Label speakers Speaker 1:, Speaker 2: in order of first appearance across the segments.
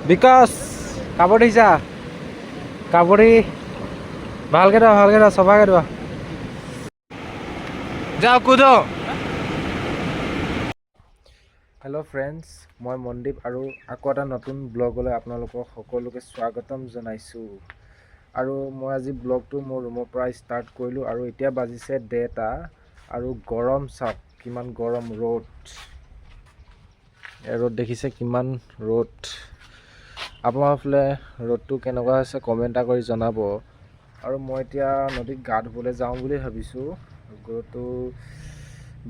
Speaker 1: বিকাশ কাপড় দিছা কাপড়ি ভালকে ধোৱা চফাকে ধোৱা যাও কুদো হেল্ল' ফ্ৰেণ্ডছ মই মনদীপ আৰু আকৌ এটা নতুন ব্লগলৈ আপোনালোকক সকলোকে স্বাগতম জনাইছোঁ আৰু মই আজি ব্লগটো মোৰ ৰুমৰ পৰা ষ্টাৰ্ট কৰিলোঁ আৰু এতিয়া বাজিছে 1:30 আৰু গৰম চাওক কিমান গৰম ৰ'দ দেখিছে কিমান ৰ'দ আপোনালোকৰ ফালে ৰ'দটো কেনেকুৱা হৈছে কমেণ্ট এটা কৰি জনাব আৰু মই এতিয়া নদীত গা ধুবলৈ যাওঁ বুলি ভাবিছোঁ গৰুটো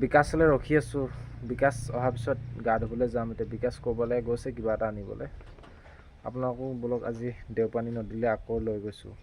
Speaker 1: বিকাশলৈ ৰখি আছোঁ বিকাশ অহাৰ পিছত গা ধুবলৈ যাম এতিয়া বিকাশ ক'ৰবালৈ গৈছে কিবা এটা আনিবলৈ আপোনালোকো বলক আজি দেওপানী নদীলৈ আকৌ লৈ গৈছোঁ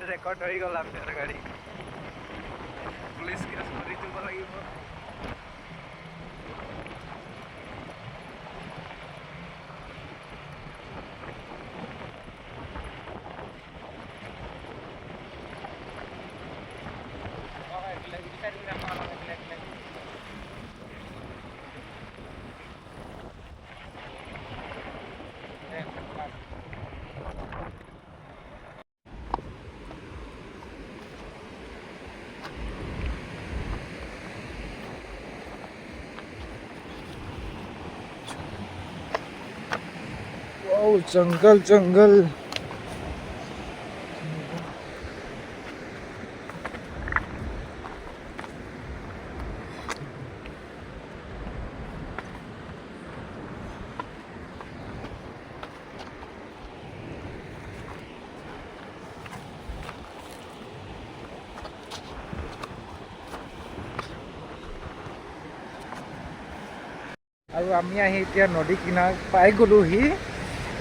Speaker 1: ৰেকৰ্ড হৈ গ'ল আপোনাৰ গাড়ী পুলিচ কেছ কৰি দিব লাগিব जंगल जंगल আৰু আমি আহি এতিয়া নদী কিনাৰ পাই গ'লোহি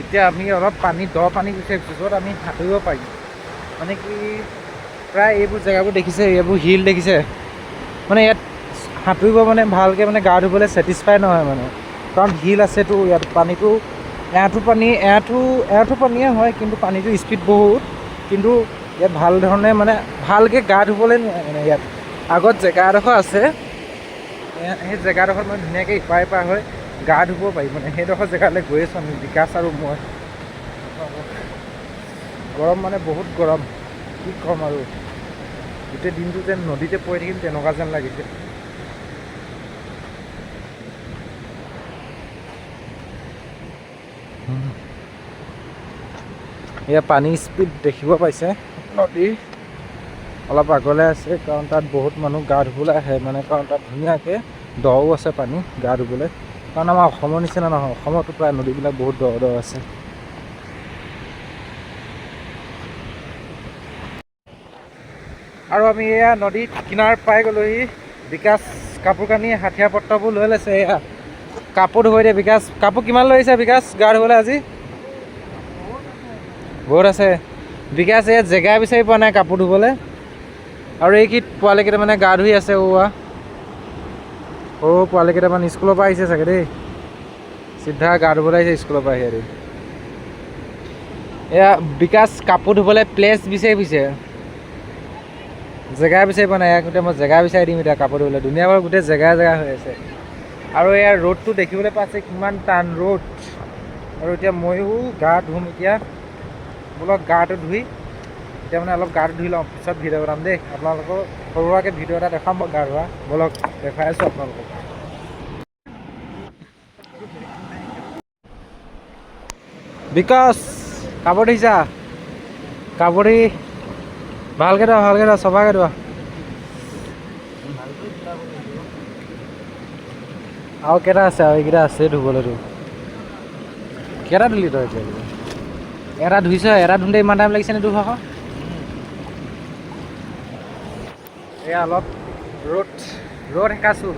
Speaker 1: এতিয়া আমি অলপ পানী দ পানী বিচাৰিছোঁ য'ত আমি সাঁতুৰিব পাৰিম মানে কি প্ৰায় এইবোৰ জেগাবোৰ দেখিছে এইবোৰ হিল দেখিছে মানে ইয়াত সাঁতুৰিব মানে ভালকৈ মানে গা ধুবলৈ ছেটিছফাই নহয় মানে কাৰণ হিল আছেতো ইয়াত পানীটো এআঁঠু পানীয়ে হয় কিন্তু পানীটো স্পীড বহুত কিন্তু ইয়াত ভাল ধৰণে মানে ভালকৈ গা ধুবলৈ নোৱাৰে মানে ইয়াত আগত জেগা এডোখৰ আছে সেই জেগাডোখৰত মানে ধুনীয়াকৈ ইপাৰ ইপাৰ হৈ গা ধুব পাৰি মানে সেইডোখৰ জেগালৈ গৈ আছোঁ আমি বিকাশ আৰু মই গৰম মানে বহুত গৰম কি ক'ম আৰু গোটেই দিনটো যেন নদীতে পৰি থাকিম তেনেকুৱা যেন লাগিছে এয়া পানী স্পীড দেখিব পাইছে নদীৰ অলপ আগলৈ আছে কাৰণ তাত বহুত মানুহ গা ধুবলৈ আহে মানে কাৰণ তাত ধুনীয়াকৈ দও আছে পানী গা ধুবলৈ কাৰণ আমাৰ অসমৰ নিচিনা নহয় অসমতো প্ৰায় নদীবিলাক বহুত দ আছে আৰু আমি এয়া নদীত কিনাৰ পাই গ'লোহি বিকাশ কাপোৰ কানি হাথিয়াৰ পত্ৰবোৰ লৈ লৈছে এয়া কাপোৰ ধুই দিয়ে বিকাশ কাপোৰ কিমান লৈ আহিছে বিকাশ গা ধুবলৈ আজি বহুত আছে বিকাশ ইয়াত জেগা বিচাৰি পোৱা নাই কাপোৰ ধুবলৈ আৰু এই কি পোৱালিকেইটা মানে গা ধুই আছে সৰু পোৱালিকেইটামান স্কুলৰ পৰা আহিছে চাগে দেই চিধা গা ধুবলৈ আহিছে স্কুলৰ পৰা আহি এয়া বিকাশ কাপোৰ ধুবলৈ প্লেচ বিচাৰি ফুৰিছে জেগা বিচাৰি পোৱা নাই গোটেই মই জেগা বিচাৰি দিম এতিয়া কাপোৰ ধুবলৈ ধুনীয়াকৈ গোটেই জেগা হৈ আছে আৰু ইয়াৰ ৰ'দটো দেখিবলৈ পাইছে কিমান টান ৰ'দ আৰু এতিয়া ময়ো গা ধুম এতিয়া বলক গাটো ধুই এতিয়া মানে অলপ গাটো ধুই লওঁ পিছত ভিডিঅ' বনাম দেই আপোনালোকক সৰু সুৰাকৈ ভিডিঅ' এটা দেখাম গা ধোৱা বলক দেখাই আছোঁ আপোনালোকক বিকাশ কাপোৰ দিছা কাপোৰ ভালকৈ ধোৱা চফাকৈ ধোৱা আৰু কেইটা আছে আৰু এইকেইটা আছে ধুবলৈতো কেইটা ধুলি তই এতিয়া এটা ধুইছ এটা ধুওঁতে ইমান টাইম লাগিছে নে তোৰ ভাগৰ এয়া অলপ ৰ'দ সেকাছোঁ।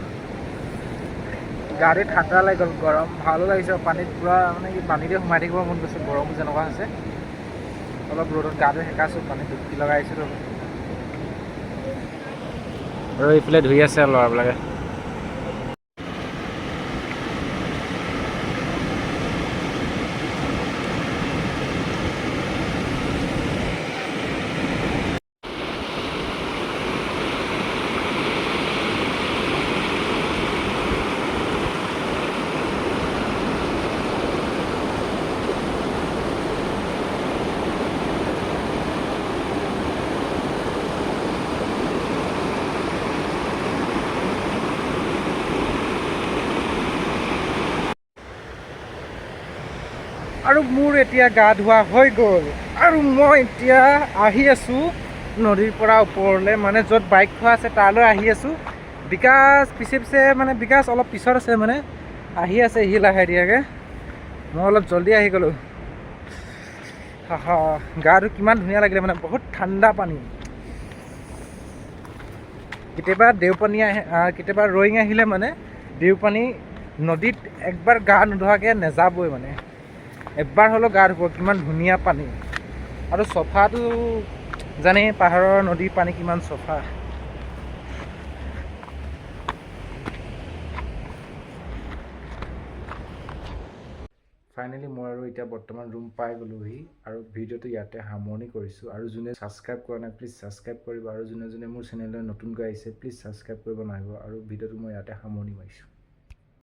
Speaker 1: গাড়ী ঠাণ্ডা লাগি গ'ল, গৰম ভালো লাগিছে, পানীত পূৰা মানে কি পানীতে সোমাই থাকিব মন গৈছে, গৰম যেনেকুৱা হৈছে। অলপ ৰ'দত গাটো সেকাছোঁ, পানীত ডুবকি লগাইছিলোঁ। আৰু এইফালে ধুই আছে ল'ৰাবিলাকে। আৰু মোৰ এতিয়া গা ধোৱা হৈ গ'ল, আৰু মই এতিয়া আহি আছোঁ নদীৰ পৰা ওপৰলৈ, মানে য'ত বাইক থোৱা আছে তালৈ আহি আছোঁ। বিকাশ পিছে মানে বিকাশ অলপ পিছত আছে, মানে আহি আছে সি লাহে ধীৰেকৈ। মই অলপ জল্দি আহি গ'লোঁ। গাটো কিমান ধুনীয়া লাগিলে, মানে বহুত ঠাণ্ডা পানী। কেতিয়াবা দেওপানী কেতিয়াবা ৰয়িং আহিলে মানে দেওপানী নদীত একবাৰ গা নোধোৱাকৈ নেযাবই, মানে এবাৰ হ'লেও গা ধুব। কিমান ধুনীয়া পানী, আৰু চফাটো জানেই পাহাৰৰ নদীৰ পানী কিমান চফা। ফাইনেলি মই আৰু এতিয়া বৰ্তমান ৰুম পাই গ'লোহি, আৰু ভিডিঅ'টো ইয়াতে সামৰণি কৰিছোঁ। আৰু যোনে ছাবস্ক্ৰাইব কৰা নাই প্লিজ ছাবস্ক্ৰাইব কৰিব, আৰু যোনে মোৰ চেনেললৈ নতুনকৈ আহিছে প্লিজ ছাবস্ক্ৰাইব কৰিব নাহিব। আৰু ভিডিঅ'টো মই ইয়াতে সামৰণি মাৰিছোঁ।